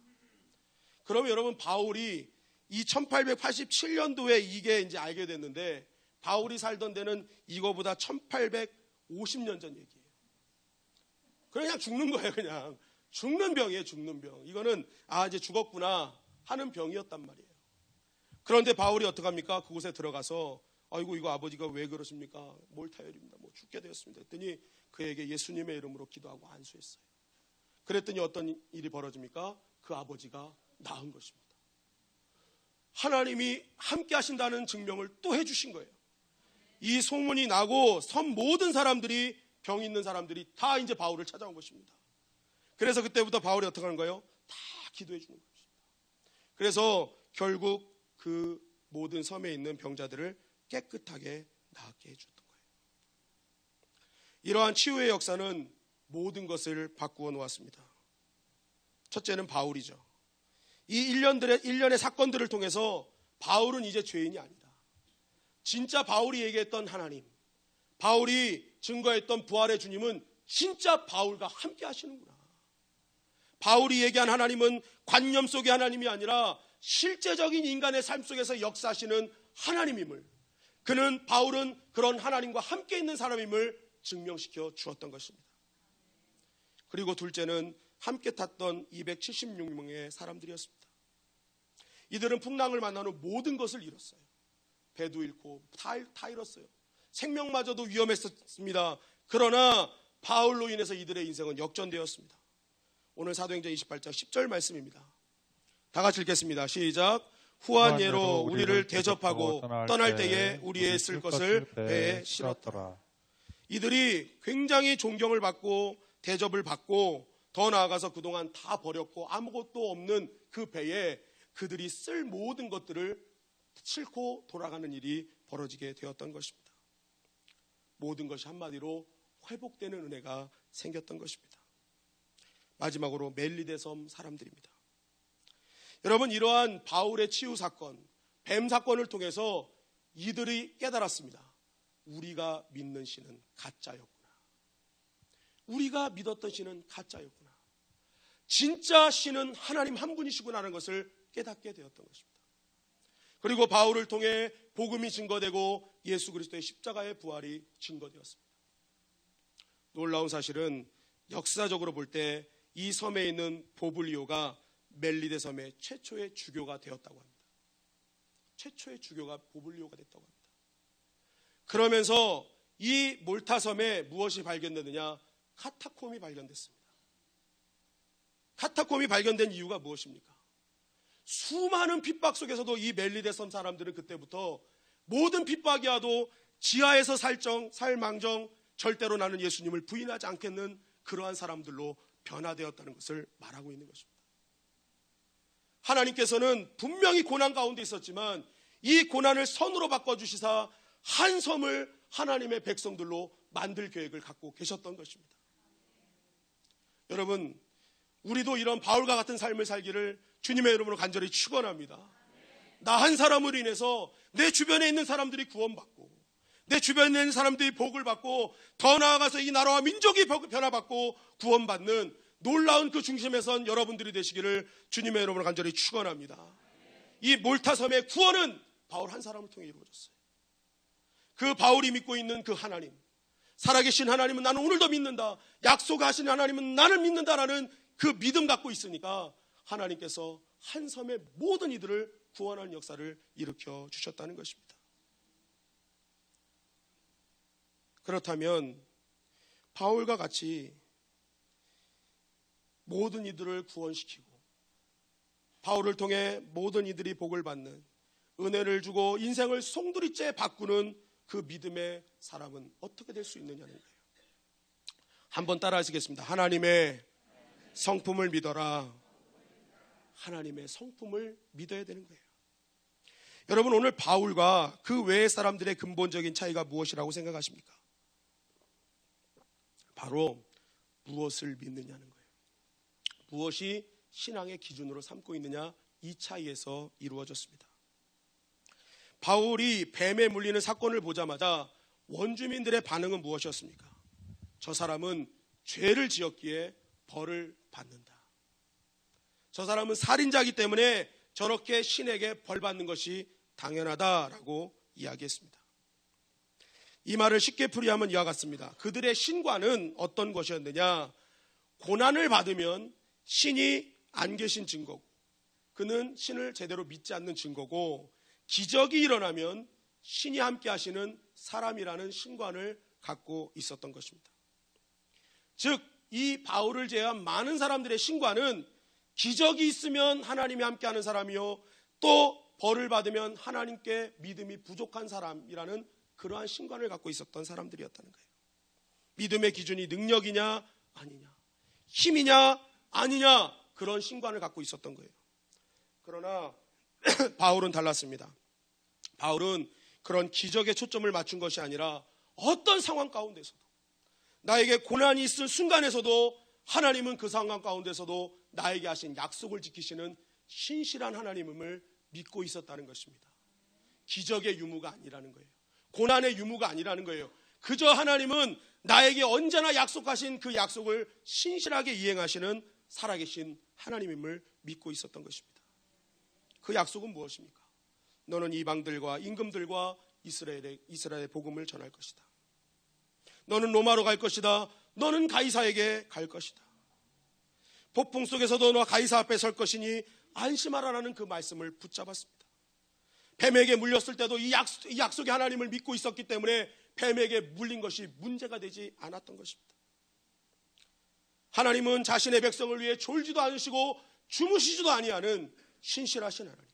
그러면 여러분, 바울이 이 1887년도에 이게 이제 알게 됐는데 바울이 살던 데는 이거보다 1850년 전 얘기예요. 그냥 죽는 거예요. 그냥 죽는 병이에요. 죽는 병. 이거는 이제 죽었구나 하는 병이었단 말이에요. 그런데 바울이 어떡합니까? 그곳에 들어가서 아이고 이거 아버지가 왜 그러십니까? 몰타열입니다. 뭐 죽게 되었습니다. 했더니 그에게 예수님의 이름으로 기도하고 안수했어요. 그랬더니 어떤 일이 벌어집니까? 그 아버지가 나은 것입니다. 하나님이 함께 하신다는 증명을 또 해주신 거예요. 이 소문이 나고 섬 모든 사람들이, 병 있는 사람들이 다 이제 바울을 찾아온 것입니다. 그래서 그때부터 바울이 어떻게 하는 거예요? 다 기도해 주는 것입니다. 그래서 결국 그 모든 섬에 있는 병자들을 깨끗하게 낫게 해줬던 거예요. 이러한 치유의 역사는 모든 것을 바꾸어 놓았습니다. 첫째는 바울이죠. 이 일련의 사건들을 통해서 바울은 이제 죄인이 아니다. 진짜 바울이 얘기했던 하나님, 바울이 증거했던 부활의 주님은 진짜 바울과 함께 하시는구나. 바울이 얘기한 하나님은 관념 속의 하나님이 아니라 실제적인 인간의 삶 속에서 역사하시는 하나님임을, 바울은 그런 하나님과 함께 있는 사람임을 증명시켜 주었던 것입니다. 그리고 둘째는 함께 탔던 276명의 사람들이었습니다. 이들은 풍랑을 만난 후 모든 것을 잃었어요. 배도 잃고 다 잃었어요. 생명마저도 위험했었습니다. 그러나 바울로 인해서 이들의 인생은 역전되었습니다. 오늘 사도행전 28장 10절 말씀입니다. 다 같이 읽겠습니다. 시작. 후한 예로 우리를 대접하고 떠날 때에 우리의 쓸 것을 배에 실었더라. 이들이 굉장히 존경을 받고 대접을 받고 더 나아가서 그동안 다 버렸고 아무것도 없는 그 배에 그들이 쓸 모든 것들을 싣고 돌아가는 일이 벌어지게 되었던 것입니다. 모든 것이 한마디로 회복되는 은혜가 생겼던 것입니다. 마지막으로 멜리데 섬 사람들입니다. 여러분, 이러한 바울의 치유 사건, 뱀 사건을 통해서 이들이 깨달았습니다. 우리가 믿는 신은 가짜였구나. 우리가 믿었던 신은 가짜였구나. 진짜 신은 하나님 한 분이시구나라는 것을 깨닫게 되었던 것입니다. 그리고 바울을 통해 복음이 증거되고 예수 그리스도의 십자가의 부활이 증거되었습니다. 놀라운 사실은 역사적으로 볼 때 이 섬에 있는 보블리오가 멜리데 섬의 최초의 주교가 되었다고 합니다. 최초의 주교가 보블리오가 됐다고 합니다. 그러면서 이 몰타 섬에 무엇이 발견되느냐? 카타콤이 발견됐습니다. 카타콤이 발견된 이유가 무엇입니까? 수많은 핍박 속에서도 이 멜리데 섬 사람들은 그때부터 모든 핍박이 와도 지하에서 살 망정, 절대로 나는 예수님을 부인하지 않겠는 그러한 사람들로 변화되었다는 것을 말하고 있는 것입니다. 하나님께서는 분명히 고난 가운데 있었지만 이 고난을 선으로 바꿔주시사 한 섬을 하나님의 백성들로 만들 계획을 갖고 계셨던 것입니다. 여러분, 우리도 이런 바울과 같은 삶을 살기를 주님의 이름으로 간절히 축원합니다. 나 한 사람으로 인해서 내 주변에 있는 사람들이 구원받고 내 주변에 있는 사람들이 복을 받고 더 나아가서 이 나라와 민족이 변화받고 구원받는 놀라운 그 중심에 선 여러분들이 되시기를 주님의 이름으로 간절히 축원합니다. 이 몰타섬의 구원은 바울 한 사람을 통해 이루어졌어요. 그 바울이 믿고 있는 그 하나님, 살아계신 하나님은 나는 오늘도 믿는다, 약속하신 하나님은 나를 믿는다라는 그 믿음 갖고 있으니까 하나님께서 한 섬의 모든 이들을 구원하는 역사를 일으켜 주셨다는 것입니다. 그렇다면 바울과 같이 모든 이들을 구원시키고 바울을 통해 모든 이들이 복을 받는 은혜를 주고 인생을 송두리째 바꾸는 그 믿음의 사람은 어떻게 될 수 있느냐는 거예요. 한번 따라 하시겠습니다. 하나님의 성품을 믿어라. 하나님의 성품을 믿어야 되는 거예요. 여러분, 오늘 바울과 그 외의 사람들의 근본적인 차이가 무엇이라고 생각하십니까? 바로 무엇을 믿느냐는 거예요. 무엇이 신앙의 기준으로 삼고 있느냐, 이 차이에서 이루어졌습니다. 바울이 뱀에 물리는 사건을 보자마자 원주민들의 반응은 무엇이었습니까? 저 사람은 죄를 지었기에 벌을 받는다. 저 사람은 살인자이기 때문에 저렇게 신에게 벌 받는 것이 당연하다라고 이야기했습니다. 이 말을 쉽게 풀이하면 이와 같습니다. 그들의 신과는 어떤 것이었느냐? 고난을 받으면 신이 안 계신 증거고, 그는 신을 제대로 믿지 않는 증거고, 기적이 일어나면 신이 함께 하시는 사람이라는 신관을 갖고 있었던 것입니다. 즉, 이 바울을 제외한 많은 사람들의 신관은 기적이 있으면 하나님이 함께하는 사람이요, 또 벌을 받으면 하나님께 믿음이 부족한 사람이라는 그러한 신관을 갖고 있었던 사람들이었다는 거예요. 믿음의 기준이 능력이냐 아니냐, 힘이냐 아니냐, 그런 신관을 갖고 있었던 거예요. 그러나 바울은 달랐습니다. 바울은 그런 기적에 초점을 맞춘 것이 아니라 어떤 상황 가운데서도, 나에게 고난이 있을 순간에서도 하나님은 그 상황 가운데서도 나에게 하신 약속을 지키시는 신실한 하나님을 믿고 있었다는 것입니다. 기적의 유무가 아니라는 거예요. 고난의 유무가 아니라는 거예요. 그저 하나님은 나에게 언제나 약속하신 그 약속을 신실하게 이행하시는 살아계신 하나님임을 믿고 있었던 것입니다. 그 약속은 무엇입니까? 너는 이방들과 임금들과 이스라엘의 복음을 전할 것이다. 너는 로마로 갈 것이다. 너는 가이사에게 갈 것이다. 폭풍 속에서도 너 가이사 앞에 설 것이니 안심하라라는 그 말씀을 붙잡았습니다. 뱀에게 물렸을 때도 이 약속의 하나님을 믿고 있었기 때문에 뱀에게 물린 것이 문제가 되지 않았던 것입니다. 하나님은 자신의 백성을 위해 졸지도 않으시고 주무시지도 아니하는 신실하신 하나님.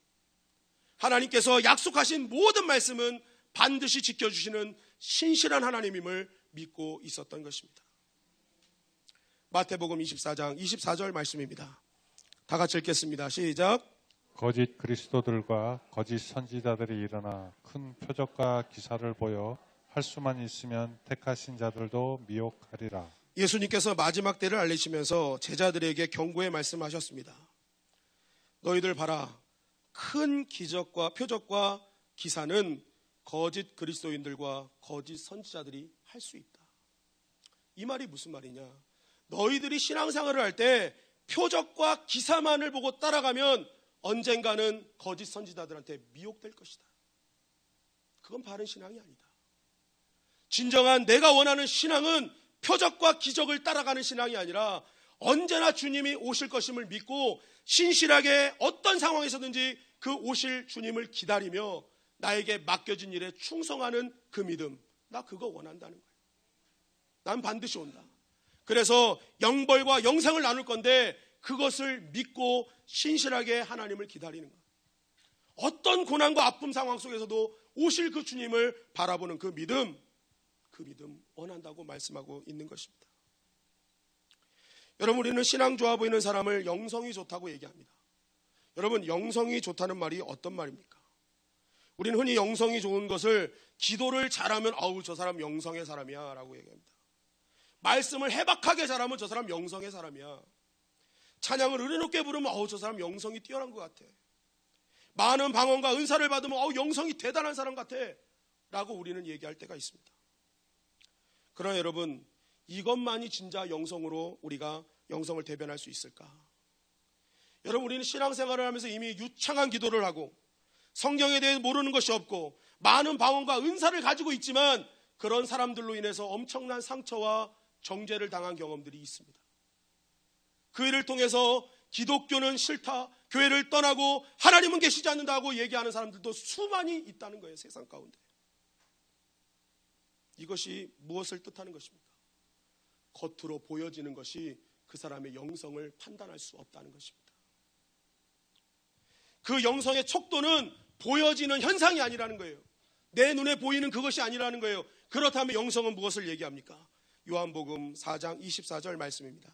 하나님께서 약속하신 모든 말씀은 반드시 지켜주시는 신실한 하나님임을 믿고 있었던 것입니다. 마태복음 24장 24절 말씀입니다. 다 같이 읽겠습니다. 시작. 거짓 그리스도들과 거짓 선지자들이 일어나 큰 표적과 기사를 보여 할 수만 있으면 택하신 자들도 미혹하리라. 예수님께서 마지막 때를 알리시면서 제자들에게 경고의 말씀하셨습니다. 너희들 봐라. 큰 기적과 표적과 기사는 거짓 그리스도인들과 거짓 선지자들이 할 수 있다. 이 말이 무슨 말이냐? 너희들이 신앙생활을 할 때 표적과 기사만을 보고 따라가면 언젠가는 거짓 선지자들한테 미혹될 것이다. 그건 바른 신앙이 아니다. 진정한 내가 원하는 신앙은 표적과 기적을 따라가는 신앙이 아니라 언제나 주님이 오실 것임을 믿고 신실하게 어떤 상황에서든지 그 오실 주님을 기다리며 나에게 맡겨진 일에 충성하는 그 믿음, 나 그거 원한다는 거예요. 난 반드시 온다. 그래서 영벌과 영생을 나눌 건데 그것을 믿고 신실하게 하나님을 기다리는 거예요. 어떤 고난과 아픔 상황 속에서도 오실 그 주님을 바라보는 그 믿음 원한다고 말씀하고 있는 것입니다. 여러분, 우리는 신앙 좋아 보이는 사람을 영성이 좋다고 얘기합니다. 여러분, 영성이 좋다는 말이 어떤 말입니까? 우리는 흔히 영성이 좋은 것을 기도를 잘하면 아우 저 사람 영성의 사람이야 라고 얘기합니다. 말씀을 해박하게 잘하면 저 사람 영성의 사람이야. 찬양을 의리롭게 부르면 아우 저 사람 영성이 뛰어난 것 같아. 많은 방언과 은사를 받으면 아우 영성이 대단한 사람 같아 라고 우리는 얘기할 때가 있습니다. 그러나 여러분, 이것만이 진짜 영성으로 우리가 영성을 대변할 수 있을까? 여러분, 우리는 신앙생활을 하면서 이미 유창한 기도를 하고 성경에 대해 모르는 것이 없고 많은 방언과 은사를 가지고 있지만 그런 사람들로 인해서 엄청난 상처와 정죄를 당한 경험들이 있습니다. 그 일을 통해서 기독교는 싫다, 교회를 떠나고 하나님은 계시지 않는다고 얘기하는 사람들도 수많이 있다는 거예요, 세상 가운데. 이것이 무엇을 뜻하는 것입니까? 겉으로 보여지는 것이 그 사람의 영성을 판단할 수 없다는 것입니다. 그 영성의 척도는 보여지는 현상이 아니라는 거예요. 내 눈에 보이는 그것이 아니라는 거예요. 그렇다면 영성은 무엇을 얘기합니까? 요한복음 4장 24절 말씀입니다.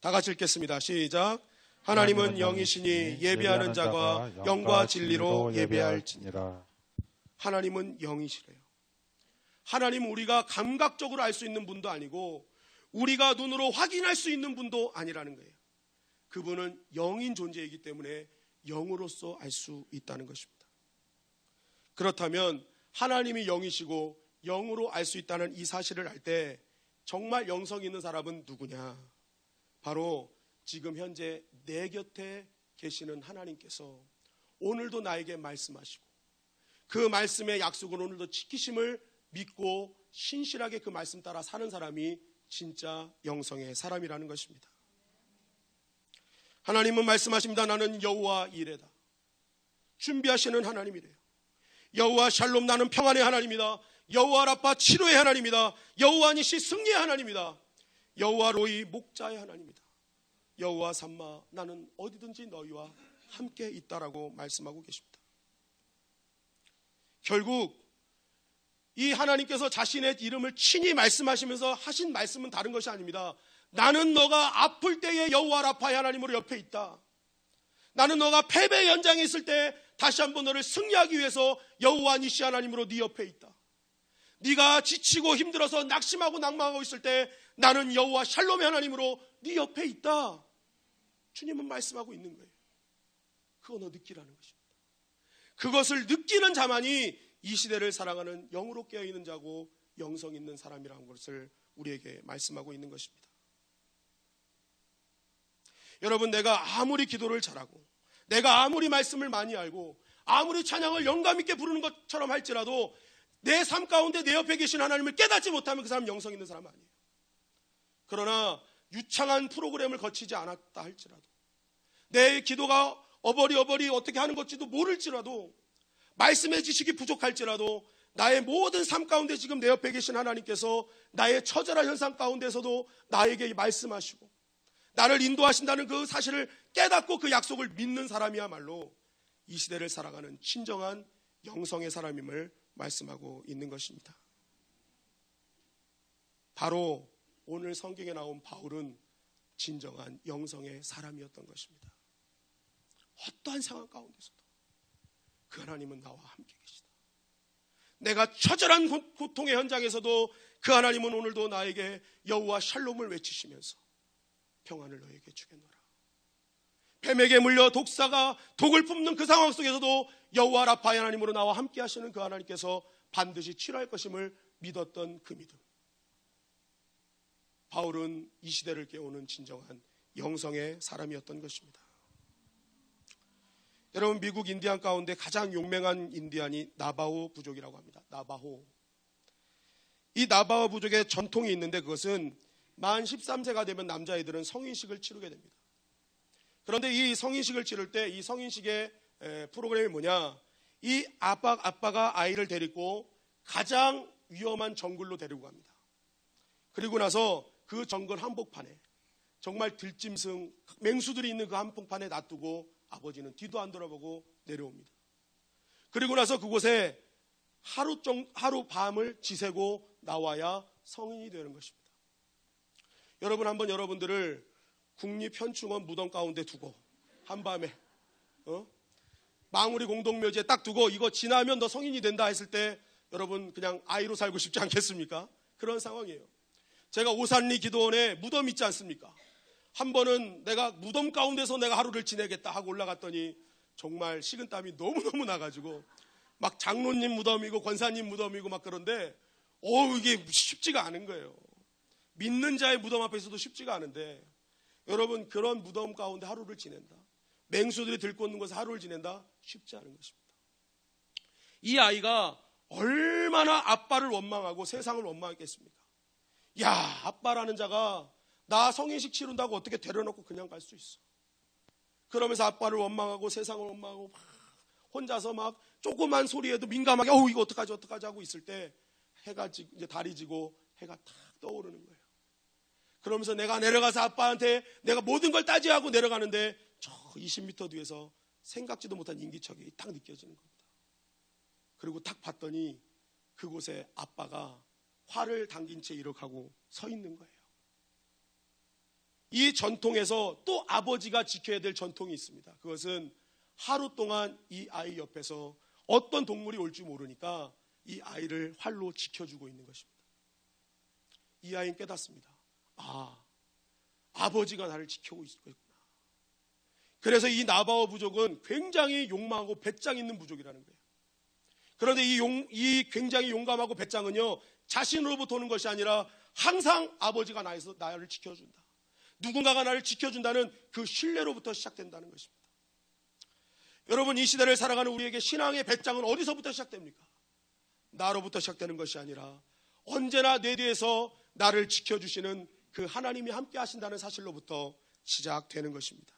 다 같이 읽겠습니다. 시작. 하나님은 영이시니 예배하는 자가 영과 진리로 예배할지니라. 하나님은 영이시래요. 하나님은 우리가 감각적으로 알 수 있는 분도 아니고 우리가 눈으로 확인할 수 있는 분도 아니라는 거예요. 그분은 영인 존재이기 때문에 영으로서 알 수 있다는 것입니다. 그렇다면 하나님이 영이시고 영으로 알 수 있다는 이 사실을 알 때 정말 영성 있는 사람은 누구냐? 바로 지금 현재 내 곁에 계시는 하나님께서 오늘도 나에게 말씀하시고 그 말씀의 약속을 오늘도 지키심을 믿고 신실하게 그 말씀 따라 사는 사람이 진짜 영성의 사람이라는 것입니다. 하나님은 말씀하십니다. 나는 여호와 이레다. 준비하시는 하나님이래요. 여호와 샬롬, 나는 평안의 하나님이다. 여호와 라파, 치료의 하나님이다. 여호와 니시, 승리의 하나님이다. 여호와 로이, 목자의 하나님이다. 여호와 삼마, 나는 어디든지 너희와 함께 있다라고 말씀하고 계십니다. 결국 이 하나님께서 자신의 이름을 친히 말씀하시면서 하신 말씀은 다른 것이 아닙니다. 나는 너가 아플 때에 여호와 라파의 하나님으로 옆에 있다. 나는 너가 패배 현장에 있을 때 다시 한번 너를 승리하기 위해서 여호와 니시 하나님으로 네 옆에 있다. 네가 지치고 힘들어서 낙심하고 낭망하고 있을 때 나는 여호와 샬롬의 하나님으로 네 옆에 있다. 주님은 말씀하고 있는 거예요. 그거 너 느끼라는 것입니다. 그것을 느끼는 자만이 이 시대를 살아가는 영으로 깨어있는 자고 영성 있는 사람이라는 것을 우리에게 말씀하고 있는 것입니다. 여러분, 내가 아무리 기도를 잘하고 내가 아무리 말씀을 많이 알고 아무리 찬양을 영감 있게 부르는 것처럼 할지라도 내 삶 가운데 내 옆에 계신 하나님을 깨닫지 못하면 그 사람 영성 있는 사람 아니에요. 그러나 유창한 프로그램을 거치지 않았다 할지라도 내 기도가 어버리 어떻게 하는 것지도 모를지라도 말씀의 지식이 부족할지라도 나의 모든 삶 가운데 지금 내 옆에 계신 하나님께서 나의 처절한 현상 가운데서도 나에게 말씀하시고 나를 인도하신다는 그 사실을 깨닫고 그 약속을 믿는 사람이야말로 이 시대를 살아가는 진정한 영성의 사람임을 말씀하고 있는 것입니다. 바로 오늘 성경에 나온 바울은 진정한 영성의 사람이었던 것입니다. 어떠한 상황 가운데서도 그 하나님은 나와 함께 계시다. 내가 처절한 고통의 현장에서도 그 하나님은 오늘도 나에게 여호와 샬롬을 외치시면서 평안을 너에게 주겠노라. 뱀에게 물려 독사가 독을 뿜는 그 상황 속에서도 여호와 라파의 하나님으로 나와 함께 하시는 그 하나님께서 반드시 치료할 것임을 믿었던 그 믿음. 바울은 이 시대를 깨우는 진정한 영성의 사람이었던 것입니다. 여러분, 미국 인디안 가운데 가장 용맹한 인디안이 나바호 부족이라고 합니다. 나바호. 이 나바호 부족의 전통이 있는데 그것은 만 13세가 되면 남자애들은 성인식을 치르게 됩니다. 그런데 이 성인식을 치를 때 이 성인식의 프로그램이 뭐냐? 이 아빠가 아이를 데리고 가장 위험한 정글로 데리고 갑니다. 그리고 나서 그 정글 한복판에 정말 들짐승, 맹수들이 있는 그 한복판에 놔두고 아버지는 뒤도 안 돌아보고 내려옵니다. 그리고 나서 그곳에 하루 밤을 지새고 나와야 성인이 되는 것입니다. 여러분, 한번 여러분들을 국립현충원 무덤 가운데 두고 한밤에 망우리 공동묘지에 딱 두고 이거 지나면 너 성인이 된다 했을 때 여러분 그냥 아이로 살고 싶지 않겠습니까? 그런 상황이에요. 제가 오산리 기도원에 무덤 있지 않습니까? 한 번은 내가 무덤 가운데서 내가 하루를 지내겠다 하고 올라갔더니 정말 식은땀이 너무너무 나가지고 막 장로님 무덤이고 권사님 무덤이고 막 그런데 이게 쉽지가 않은 거예요. 믿는 자의 무덤 앞에서도 쉽지가 않은데 여러분, 그런 무덤 가운데 하루를 지낸다, 맹수들이 들고 있는 곳에 하루를 지낸다, 쉽지 않은 것입니다. 이 아이가 얼마나 아빠를 원망하고 세상을 원망했겠습니까? 야, 아빠라는 자가 나 성인식 치른다고 어떻게 데려놓고 그냥 갈 수 있어? 그러면서 아빠를 원망하고 세상을 원망하고 막 혼자서 막 조그만 소리에도 민감하게 이거 어떡하지 하고 있을 때 해가 이제 달이 지고 해가 탁 떠오르는 거예요. 그러면서 내가 내려가서 아빠한테 내가 모든 걸 따지하고 내려가는데 저 20m 뒤에서 생각지도 못한 인기척이 딱 느껴지는 겁니다. 그리고 딱 봤더니 그곳에 아빠가 활을 당긴 채 이렇게 하고 서 있는 거예요. 이 전통에서 또 아버지가 지켜야 될 전통이 있습니다. 그것은 하루 동안 이 아이 옆에서 어떤 동물이 올지 모르니까 이 아이를 활로 지켜주고 있는 것입니다. 이 아이는 깨닫습니다. 아버지가 나를 지키고 있구나. 그래서 이 나바오 부족은 굉장히 용망하고 배짱 있는 부족이라는 거예요. 그런데 이 굉장히 용감하고 배짱은요, 자신으로부터 오는 것이 아니라 항상 아버지가 나를 지켜준다, 누군가가 나를 지켜준다는 그 신뢰로부터 시작된다는 것입니다. 여러분, 이 시대를 살아가는 우리에게 신앙의 배짱은 어디서부터 시작됩니까? 나로부터 시작되는 것이 아니라 언제나 내 뒤에서 나를 지켜주시는 그 하나님이 함께 하신다는 사실로부터 시작되는 것입니다.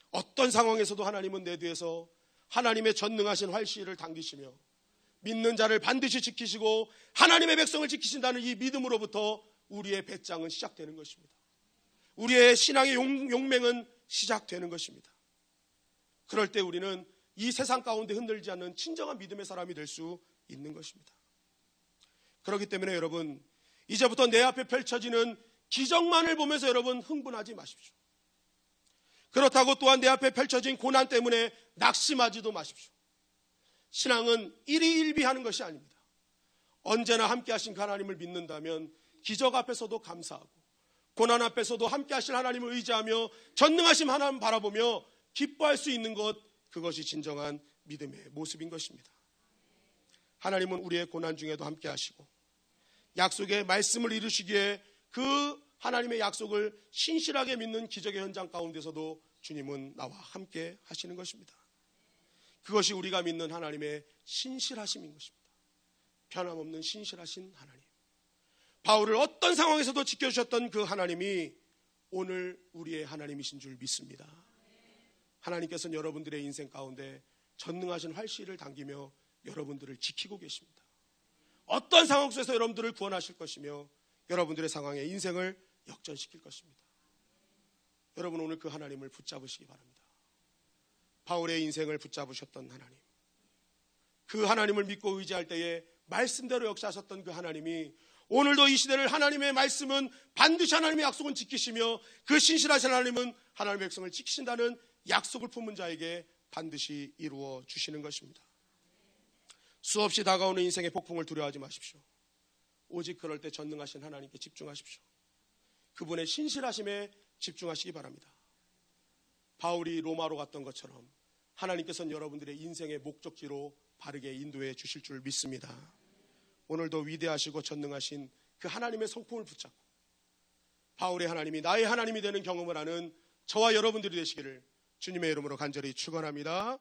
어떤 상황에서도 하나님은 내 뒤에서 하나님의 전능하신 활시를 당기시며 믿는 자를 반드시 지키시고 하나님의 백성을 지키신다는 이 믿음으로부터 우리의 배짱은 시작되는 것입니다. 우리의 신앙의 용맹은 시작되는 것입니다. 그럴 때 우리는 이 세상 가운데 흔들리지 않는 진정한 믿음의 사람이 될 수 있는 것입니다. 그렇기 때문에 여러분, 이제부터 내 앞에 펼쳐지는 기적만을 보면서 여러분 흥분하지 마십시오. 그렇다고 또한 내 앞에 펼쳐진 고난 때문에 낙심하지도 마십시오. 신앙은 일희일비하는 것이 아닙니다. 언제나 함께 하신 그 하나님을 믿는다면 기적 앞에서도 감사하고 고난 앞에서도 함께 하신 하나님을 의지하며 전능하신 하나님 바라보며 기뻐할 수 있는 것, 그것이 진정한 믿음의 모습인 것입니다. 하나님은 우리의 고난 중에도 함께 하시고 약속의 말씀을 이루시기에 그 하나님의 약속을 신실하게 믿는 기적의 현장 가운데서도 주님은 나와 함께 하시는 것입니다. 그것이 우리가 믿는 하나님의 신실하심인 것입니다. 변함없는 신실하신 하나님, 바울을 어떤 상황에서도 지켜주셨던 그 하나님이 오늘 우리의 하나님이신 줄 믿습니다. 하나님께서는 여러분들의 인생 가운데 전능하신 활시를 당기며 여러분들을 지키고 계십니다. 어떤 상황 속에서 여러분들을 구원하실 것이며 여러분들의 상황에 인생을 역전시킬 것입니다. 여러분 오늘 그 하나님을 붙잡으시기 바랍니다. 바울의 인생을 붙잡으셨던 하나님, 그 하나님을 믿고 의지할 때에 말씀대로 역사하셨던 그 하나님이 오늘도 이 시대를 하나님의 말씀은 반드시 하나님의 약속은 지키시며 그 신실하신 하나님은 하나님의 백성을 지키신다는 약속을 품은 자에게 반드시 이루어 주시는 것입니다. 수없이 다가오는 인생의 폭풍을 두려워하지 마십시오. 오직 그럴 때 전능하신 하나님께 집중하십시오. 그분의 신실하심에 집중하시기 바랍니다. 바울이 로마로 갔던 것처럼 하나님께서는 여러분들의 인생의 목적지로 바르게 인도해 주실 줄 믿습니다. 오늘도 위대하시고 전능하신 그 하나님의 성품을 붙잡고 바울의 하나님이 나의 하나님이 되는 경험을 하는 저와 여러분들이 되시기를 주님의 이름으로 간절히 축원합니다.